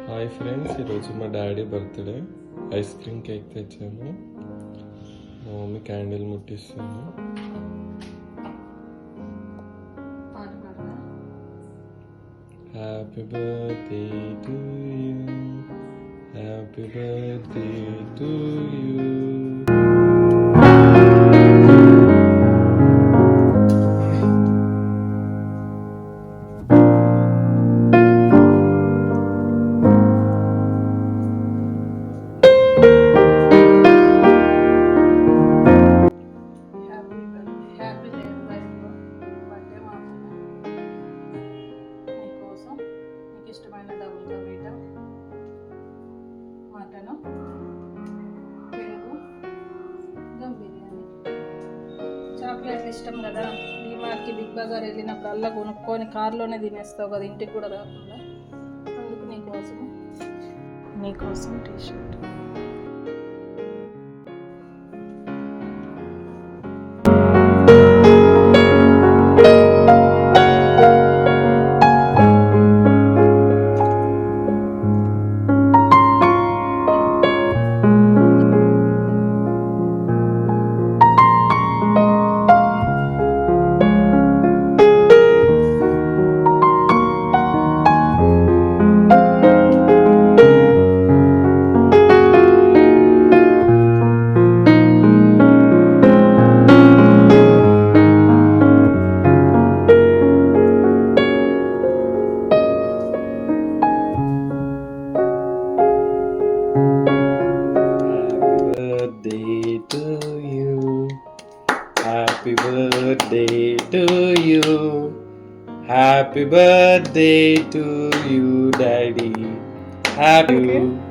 Hi friends, ఈరోజు మా daddy birthday. Ice cream cake తెచ్చాను. మా మమ్మీ క్యాండిల్ ముట్టిస్తాను. Happy birthday to you, happy birthday to you. ఇష్టమైన డబుల్ టమాటా, మటను, పెరుగు, దమ్ బిర్యానీ. చాక్లెట్లు ఇష్టం కదా, డిమార్ట్కి బిగ్ బజార్ వెళ్ళినప్పుడు అల్లా కొనుక్కొని కార్లోనే తినేస్తావు కదా, ఇంటికి కూడా రాకుండా. అందుకు నీకోసం T shirt. Happy birthday to you. Happy birthday to you, Daddy. Happy. Okay.